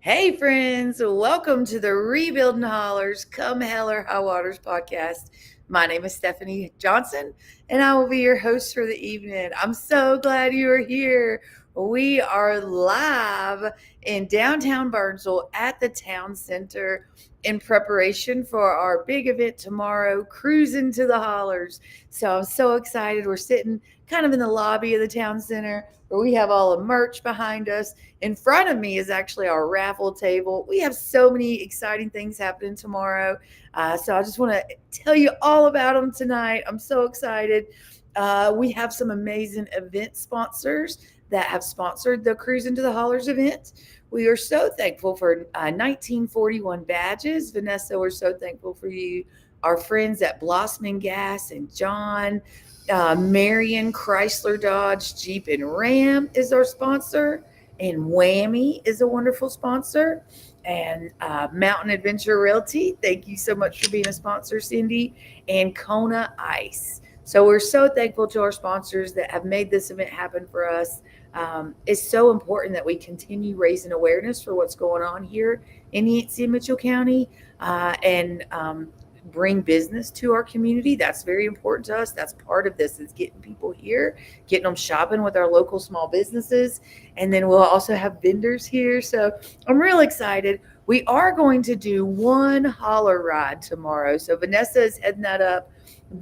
Hey friends, welcome to the Rebuilding Hollers Come Hell or High Waters podcast. My name is Stephanie Johnson and I will be your host for the evening. I'm so glad you are here. We are live in downtown Burnsville at the town center in preparation for our big event tomorrow, Cruising to the Hollers. So I'm so excited. We're sitting kind of in the lobby of the town center where we have all the merch behind us. In front of me is actually our raffle table. We have so many exciting things happening tomorrow. So I just want to tell you all about them tonight. I'm so excited. We have some amazing event sponsors that have sponsored the Cruise into the Hollers event. We are so thankful for 1941 badges. Vanessa, we're so thankful for you. Our friends at Blossoming Gas and John. Marion Chrysler Dodge Jeep and Ram is our sponsor, and Whammy is a wonderful sponsor, and Mountain Adventure Realty. Thank you so much for being a sponsor, Cindy, and Kona Ice. So we're so thankful to our sponsors that have made this event happen for us. It's so important that we continue raising awareness for what's going on here in Yancey and Mitchell County, and bring business to our community. That's very important to us. That's part of this, is getting people here, getting them shopping with our local small businesses. And then we'll also have vendors here. So I'm real excited. We are going to do one holler ride tomorrow. So Vanessa is heading that up.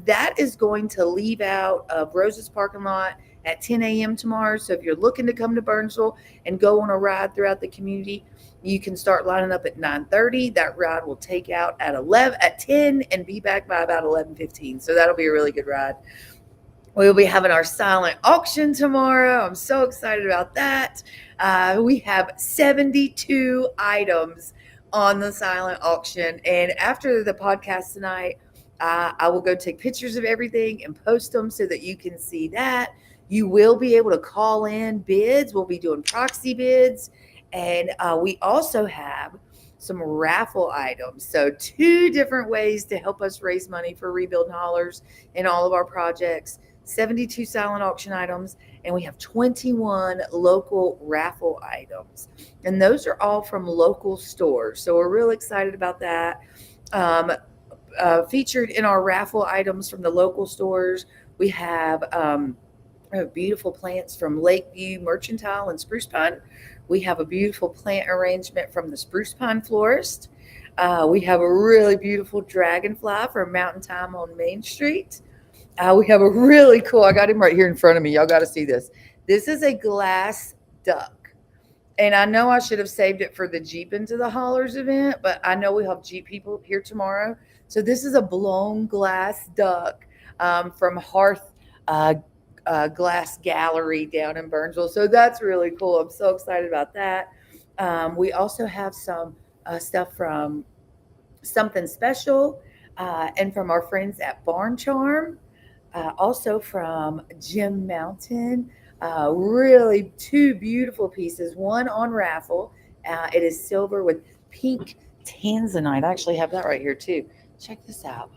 That is going to leave out of Rose's parking lot at 10 a.m. tomorrow. So if you're looking to come to Burnsville and go on a ride throughout the community, you can start lining up at 9:30. That ride will take out at 10 and be back by about 11:15. So that'll be a really good ride. We'll be having our silent auction tomorrow. I'm so excited about that. We have 72 items on the silent auction. And after the podcast tonight, I will go take pictures of everything and post them so that you can see that. You will be able to call in bids. We'll be doing proxy bids. And we also have some raffle items. So 2 different ways to help us raise money for Rebuild Hollers and all of our projects. 72 silent auction items, and we have 21 local raffle items. And those are all from local stores. So we're real excited about that. Featured in our raffle items from the local stores, we have beautiful plants from Lakeview Mercantile and Spruce Pine. We have a beautiful plant arrangement from the Spruce Pine Florist. We have a really beautiful dragonfly from Mountain Time on Main Street. We have a really cool, I got him right here in front of me. Y'all got to see this. This is a glass duck. And I know I should have saved it for the Jeep into the Hollers event, but I know we have Jeep people here tomorrow. So this is a blown glass duck from Hearth Glass Gallery down in Burnsville. So that's really cool. I'm so excited about that. We also have some stuff from Something Special and from our friends at Barn Charm. Also from Jim Mountain. Really 2 beautiful pieces. One on raffle. It is silver with pink tanzanite. I actually have that right here too. Check this out.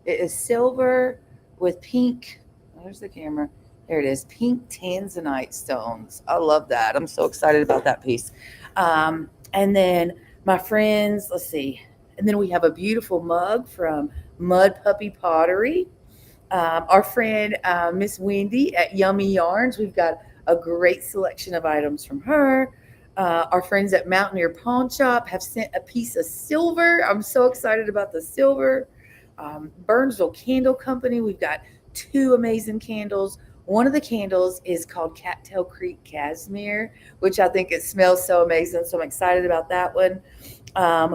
It is silver with pink. There's the camera. There it is. Pink tanzanite stones. I love that. I'm so excited about that piece. And then my friends, let's see. And then we have a beautiful mug from Mud Puppy Pottery. Our friend, Miss Wendy at Yummy Yarns. We've got a great selection of items from her. Our friends at Mountaineer Pawn Shop have sent a piece of silver. I'm so excited about the silver. Burnsville Candle Company. We've got 2 amazing candles. One of the candles is called Cattail Creek Cashmere, which I think it smells so amazing. So I'm excited about that one.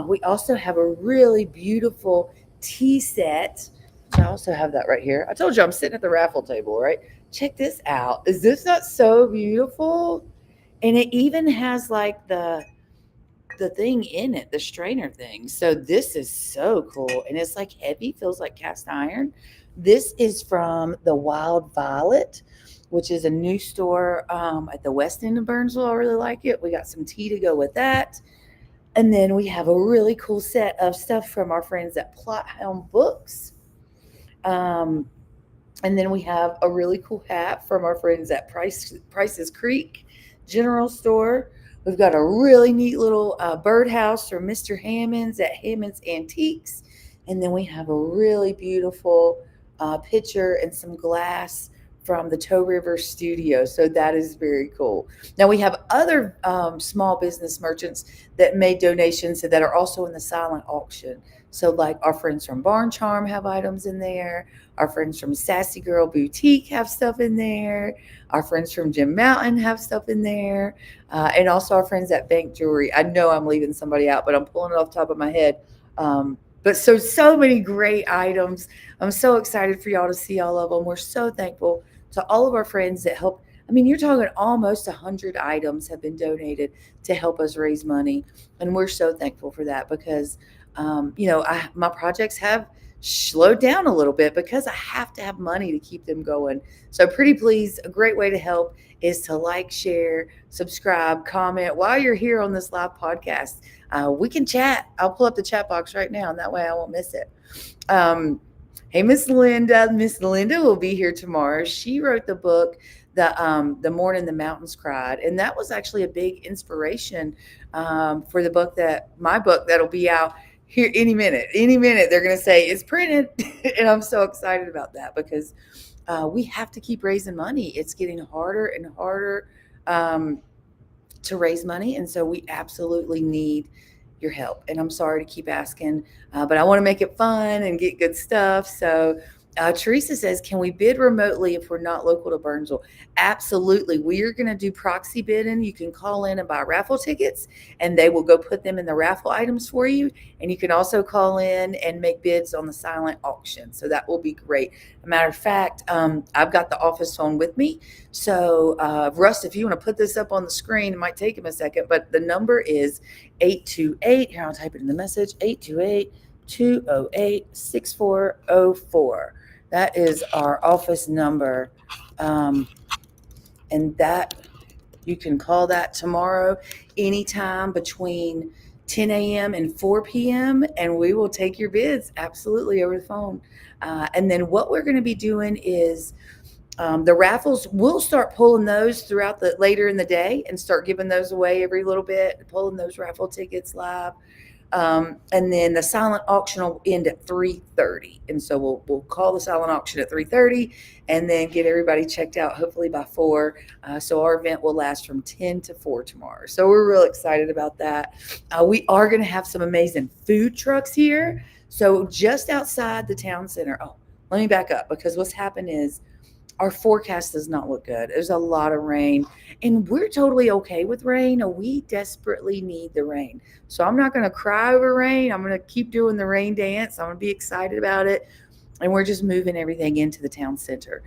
We also have a really beautiful tea set. I also have that right here. I told you I'm sitting at the raffle table, right? Check this out. Is this not so beautiful? And it even has like the thing in it, the strainer thing. So this is so cool. And it's like heavy, feels like cast iron. This is from the Wild Violet, which is a new store at the west end of Burnsville. I really like it. We got some tea to go with that. And then we have a really cool set of stuff from our friends at Plot Helm Books. Um, and then we have a really cool hat from our friends at Price's Creek General Store. We've got a really neat little birdhouse from Mr. Hammond's at Hammond's Antiques. And then we have a really beautiful picture and some glass from the Toe River Studio. So that is very cool. Now we have other small business merchants that made donations that are also in the silent auction. So like our friends from Barn Charm have items in there. Our friends from Sassy Girl Boutique have stuff in there. Our friends from Jim Mountain have stuff in there. And also our friends at Bank Jewelry. I know I'm leaving somebody out, but I'm pulling it off the top of my head. But so many great items. I'm so excited for y'all to see all of them. We're so thankful to all of our friends that help. I mean, you're talking almost 100 items have been donated to help us raise money. And we're so thankful for that because, my projects have slowed down a little bit because I have to have money to keep them going. So pretty please, a great way to help is to like, share, subscribe, comment while you're here on this live podcast. We can chat. I'll pull up the chat box right now, and that way I won't miss it. Hey, Miss Linda. Miss Linda will be here tomorrow. She wrote the book, the Morning the Mountains Cried, and that was actually a big inspiration for my book that'll be out here any minute. Any minute they're going to say it's printed, and I'm so excited about that because we have to keep raising money. It's getting harder and harder to raise money, and so we absolutely need your help. And I'm sorry to keep asking, but I want to make it fun and get good stuff. So Teresa says, can we bid remotely if we're not local to Burnsville? Absolutely. We are going to do proxy bidding. You can call in and buy raffle tickets, and they will go put them in the raffle items for you. And you can also call in and make bids on the silent auction. So that will be great. As a matter of fact, I've got the office phone with me. So Russ, if you want to put this up on the screen, it might take him a second, but the number is 828. Here, I'll type it in the message, 828-208-6404. That is our office number. And that you can call that tomorrow anytime between 10 a.m. and 4 p.m. and we will take your bids absolutely over the phone. And then what we're going to be doing is the raffles, we'll start pulling those throughout later in the day and start giving those away every little bit, pulling those raffle tickets live. And then the silent auction will end at 3:30. And so we'll call the silent auction at 3:30 and then get everybody checked out hopefully by 4. So our event will last from 10 to 4 tomorrow. So we're real excited about that. We are going to have some amazing food trucks here. So just outside the town center. Oh, let me back up because what's happened is our forecast does not look good. There's a lot of rain, and we're totally okay with rain. We desperately need the rain. So I'm not going to cry over rain. I'm going to keep doing the rain dance. I'm going to be excited about it. And we're just moving everything into the town center.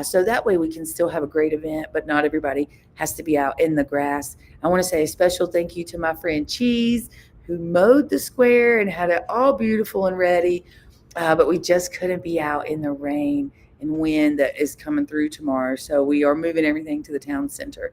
So that way we can still have a great event, but not everybody has to be out in the grass. I want to say a special thank you to my friend Cheese, who mowed the square and had it all beautiful and ready. But we just couldn't be out in the rain and wind that is coming through tomorrow. So we are moving everything to the town center.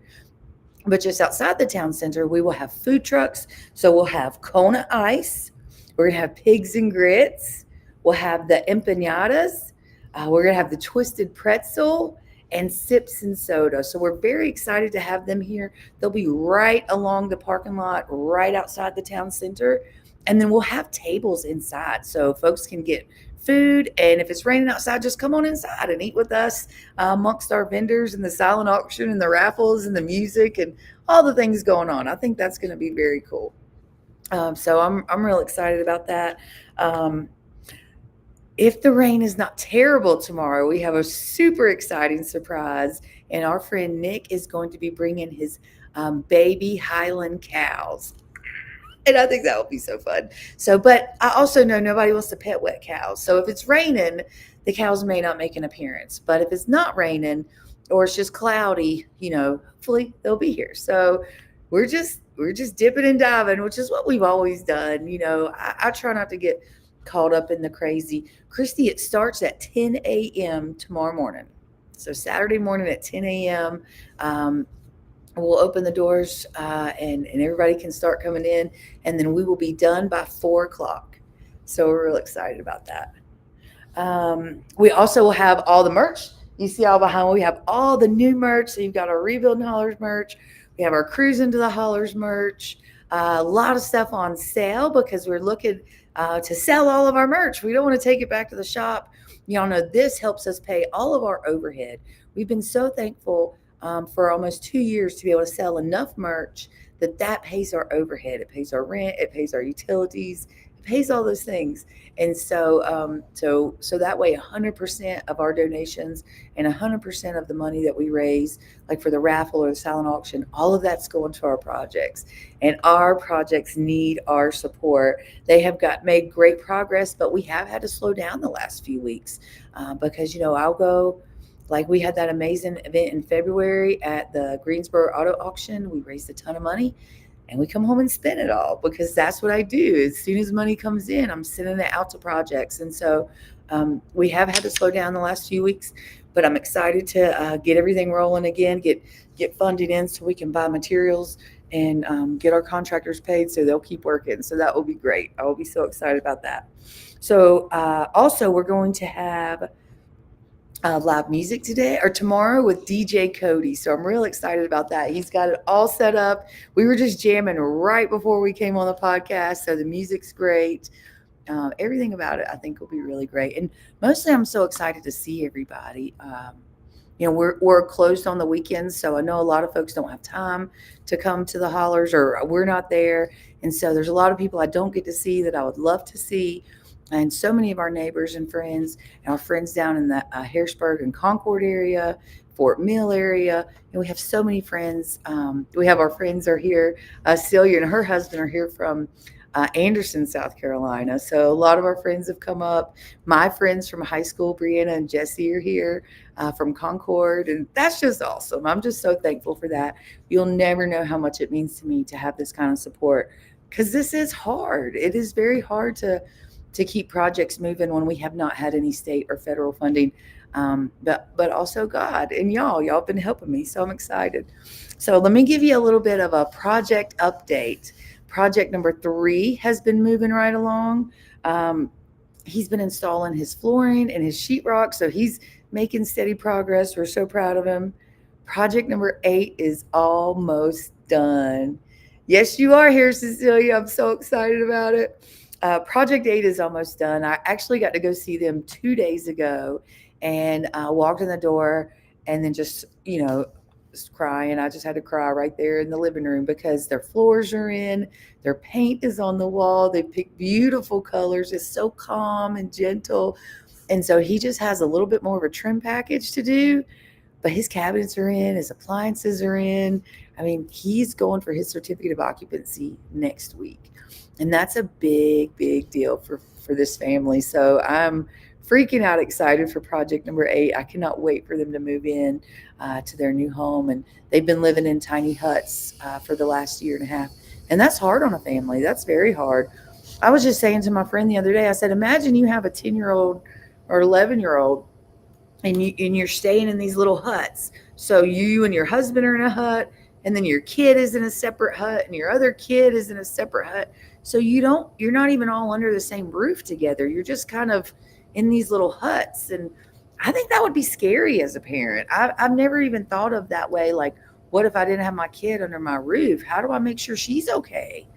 But just outside the town center, we will have food trucks. So we'll have Kona Ice. We're going to have Pigs and Grits. We'll have the empanadas. We're going to have the Twisted Pretzel and Sips and Soda. So we're very excited to have them here. They'll be right along the parking lot, right outside the town center. And then we'll have tables inside so folks can get food. And if it's raining outside, just come on inside and eat with us amongst our vendors and the silent auction and the raffles and the music and all the things going on. I think that's going to be very cool. So I'm real excited about that. If the rain is not terrible tomorrow, we have a super exciting surprise. And our friend Nick is going to be bringing his baby Highland cows. And I think that will be so fun. So, but I also know nobody wants to pet wet cows. So if it's raining, the cows may not make an appearance. But if it's not raining or it's just cloudy, hopefully they'll be here. So we're just dipping and diving, which is what we've always done. I try not to get caught up in the crazy. Christy, it starts at 10 a.m. tomorrow morning. So Saturday morning at 10 a.m. we'll open the doors and everybody can start coming in, and then we will be done by 4 o'clock. So we're real excited about that. We also will have all the merch. You see all behind, we have all the new merch. So you've got our Rebuilding Hollers merch. We have our Cruise into the Hollers merch. A lot of stuff on sale because we're looking to sell all of our merch. We don't want to take it back to the shop. Y'all know this helps us pay all of our overhead. We've been so thankful for almost 2 years to be able to sell enough merch that pays our overhead. It pays our rent. It pays our utilities. It pays all those things. And so that way, 100% of our donations and 100% of the money that we raise, like for the raffle or the silent auction, all of that's going to our projects. And our projects need our support. They have made great progress, but we have had to slow down the last few weeks because I'll go. Like we had that amazing event in February at the Greensboro Auto Auction. We raised a ton of money and we come home and spend it all because that's what I do. As soon as money comes in, I'm sending it out to projects. And so we have had to slow down the last few weeks, but I'm excited to get everything rolling again, get funding in so we can buy materials and get our contractors paid so they'll keep working. So that will be great. I will be so excited about that. So also we're going to have live music today or tomorrow with DJ Cody. So I'm real excited about that. He's got it all set up. We were just jamming right before we came on the podcast. So the music's great. Everything about it, I think, will be really great. And mostly I'm so excited to see everybody. We're closed on the weekends. So I know a lot of folks don't have time to come to the Hollers or we're not there. And so there's a lot of people I don't get to see that I would love to see. And so many of our neighbors and friends, our friends down in the Harrisburg and Concord area, Fort Mill area, and we have so many friends. We have our friends are here. Celia and her husband are here from Anderson, South Carolina. So a lot of our friends have come up. My friends from high school, Brianna and Jesse, are here from Concord, and that's just awesome. I'm just so thankful for that. You'll never know how much it means to me to have this kind of support because this is hard. It is very hard to keep projects moving when we have not had any state or federal funding. But also God and y'all have been helping me. So I'm excited. So let me give you a little bit of a project update. Project number 3 has been moving right along. He's been installing his flooring and his sheetrock. So he's making steady progress. We're so proud of him. Project number 8 is almost done. Yes, you are here, Cecilia. I'm so excited about it. Project 8 is almost done. I actually got to go see them 2 days ago and walked in the door and then just crying. I just had to cry right there in the living room because their floors are in, their paint is on the wall. They picked beautiful colors. It's so calm and gentle. And so he just has a little bit more of a trim package to do, but his cabinets are in, his appliances are in. I mean, he's going for his certificate of occupancy next week. And that's a big, big deal for this family. So I'm freaking out excited for project number 8. I cannot wait for them to move in to their new home. And they've been living in tiny huts for the last year and a half. And that's hard on a family. That's very hard. I was just saying to my friend the other day, I said, imagine you have a 10-year-old or 11-year-old and you're staying in these little huts. So you and your husband are in a hut, and then your kid is in a separate hut, and your other kid is in a separate hut. So you're not even all under the same roof together. You're just kind of in these little huts. And I think that would be scary as a parent. I've never even thought of that way. Like, what if I didn't have my kid under my roof? How do I make sure she's okay?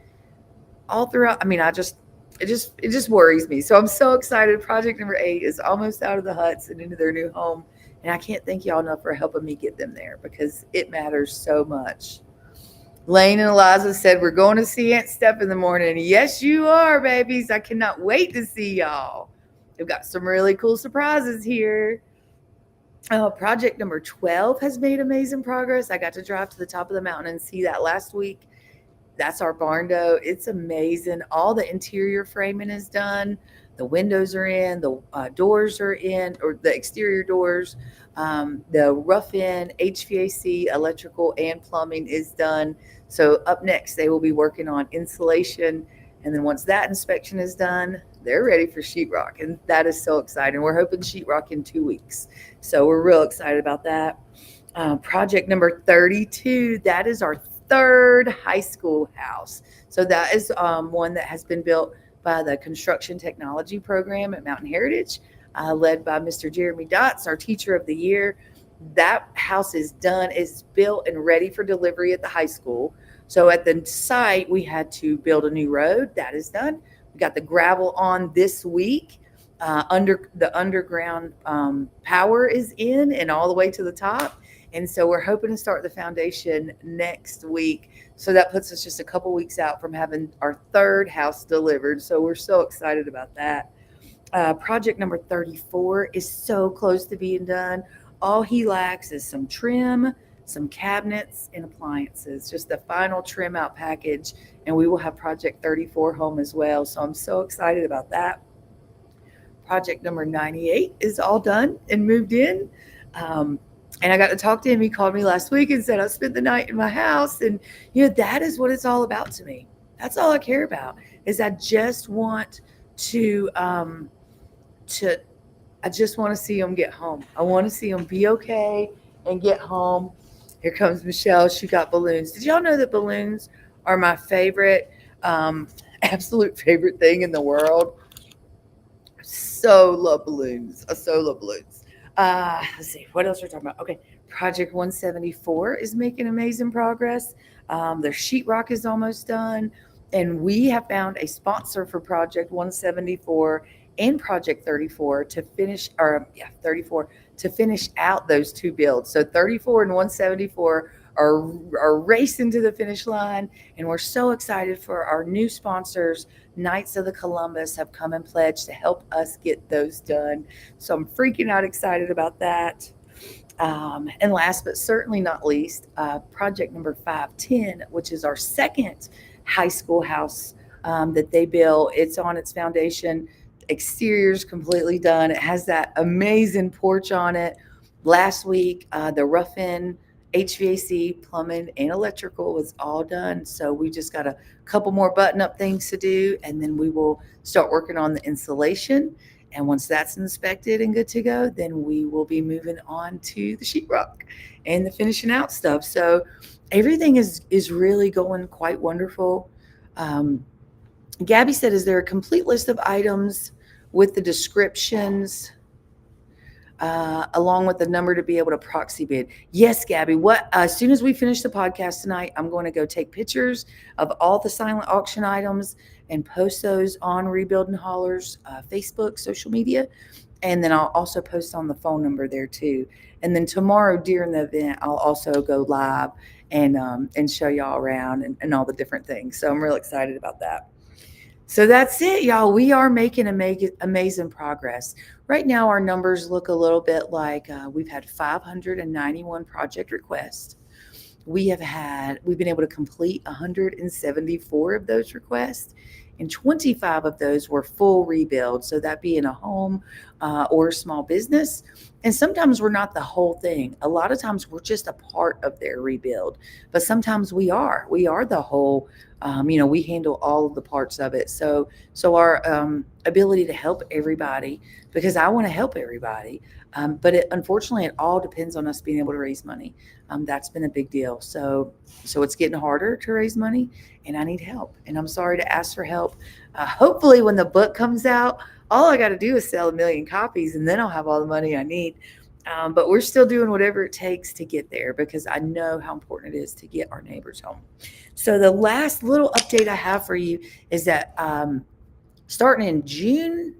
All throughout. I mean, it just worries me. So I'm so excited. Project number 8 is almost out of the huts and into their new home. And I can't thank y'all enough for helping me get them there because it matters so much. Lane and Eliza said, we're going to see Aunt Steph in the morning. Yes, you are, babies. I cannot wait to see y'all. We've got some really cool surprises here. Project number 12 has made amazing progress. I got to drive to the top of the mountain and see that last week. That's our barn door. It's amazing. All the interior framing is done. The windows are in, the doors are in, or the exterior doors. The rough-in HVAC, electrical, and plumbing is done. So up next, they will be working on insulation. And then once that inspection is done, they're ready for sheetrock. And that is so exciting. We're hoping sheetrock in 2 weeks. So we're real excited about that. Project number 32, that is our third high school house. So that is one that has been built by the Construction Technology Program at Mountain Heritage, led by Mr. Jeremy Dotz, our Teacher of the Year. That house is done, is built and ready for delivery at the high school. So at the site, we had to build a new road. That is done. We got the gravel on this week. Under the underground power is in and all the way to the top, and so we're hoping to start the foundation next week. So that puts us just a couple weeks out from having our third house delivered. So we're so excited about that. Project number 34 is so close to being done. All he lacks is some trim, some cabinets, and appliances, just the final trim out package. And we will have Project 34 home as well. So I'm so excited about that. Project number 98 is all done and moved in. And I got to talk to him. He called me last week and said, I spent the night in my house. And, that is what it's all about to me. That's all I care about is I just want to, I just want to see him get home. I want to see him be okay and get home. Here comes Michelle. She got balloons. Did y'all know that balloons are my favorite, absolute favorite thing in the world? So love balloons. I so love balloons. Let's see what else we're talking about. Okay, Project 174 is making amazing progress. Their sheetrock is almost done, and we have found a sponsor for Project 174 and Project 34 to finish, 34 to finish out those two builds. So 34 and 174 are racing to the finish line, and we're so excited for our new sponsors. Knights of the Columbus have come and pledged to help us get those done. So I'm freaking out excited about that. And last but certainly not least, project number 510, which is our second high school house that they built. It's on its foundation. Exterior's completely done. It has that amazing porch on it. Last week, the rough-in HVAC, plumbing, and electrical was all done. So we just got a couple more button-up things to do, and then we will start working on the insulation. And once that's inspected and good to go, then we will be moving on to the sheetrock and the finishing out stuff. So everything is really going quite wonderful. Gabby said, is there a complete list of items with the descriptions along with the number to be able to proxy bid? Yes, Gabby. As soon as we finish the podcast tonight, I'm going to go take pictures of all the silent auction items and post those on Rebuilding Hollers Facebook, social media. And then I'll also post on the phone number there too. And then tomorrow during the event, I'll also go live and show y'all around and all the different things. So I'm real excited about that. So that's it, y'all. We are making amazing progress. Right now, our numbers look a little bit like we've had 591 project requests. We've been able to complete 174 of those requests, and 25 of those were full rebuild. So that being a home or a small business. And sometimes we're not the whole thing. A lot of times we're just a part of their rebuild, but sometimes we are the whole. We handle all of the parts of it. So our ability to help everybody, because I want to help everybody. But unfortunately, it all depends on us being able to raise money. That's been a big deal. So it's getting harder to raise money, and I need help. And I'm sorry to ask for help. Hopefully, when the book comes out, all I got to do is sell 1 million copies, and then I'll have all the money I need. But we're still doing whatever it takes to get there, because I know how important it is to get our neighbors home. So the last little update I have for you is that starting in June,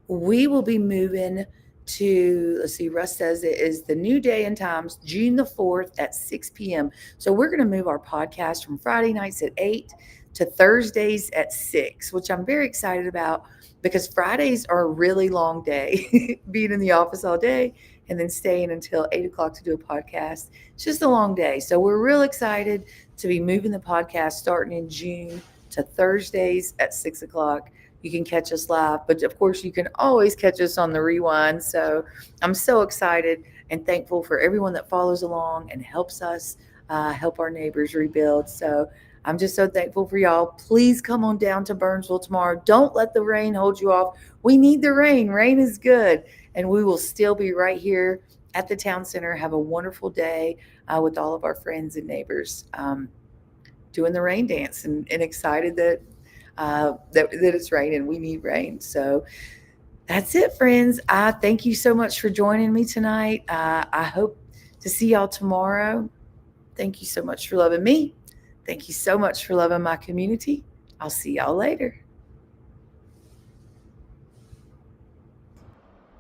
we will be moving to, let's see, Russ says it is the new day and times, June the 4th at 6 p.m. So we're going to move our podcast from Friday nights at 8 to Thursdays at 6, which I'm very excited about, because Fridays are a really long day, being in the office all day and then staying until 8 o'clock to do a podcast. It's just a long day. So we're real excited to be moving the podcast starting in June to Thursdays at 6 o'clock. You can catch us live, but of course you can always catch us on the rewind. So I'm so excited and thankful for everyone that follows along and helps us help our neighbors rebuild. So I'm just so thankful for y'all. Please come on down to Burnsville tomorrow. Don't let the rain hold you off. We need the rain. Rain is good. And we will still be right here at the town center. Have a wonderful day with all of our friends and neighbors, doing the rain dance, and excited that it's raining. We need rain. So that's it, friends. I thank you so much for joining me tonight. I hope to see y'all tomorrow. Thank you so much for loving me. Thank you so much for loving my community. I'll see y'all later.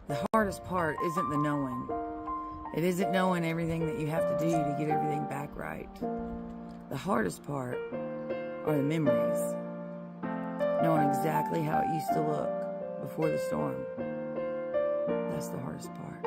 The hardest part isn't the knowing. It isn't knowing everything that you have to do to get everything back right. The hardest part are the memories. Knowing exactly how it used to look before the storm. That's the hardest part.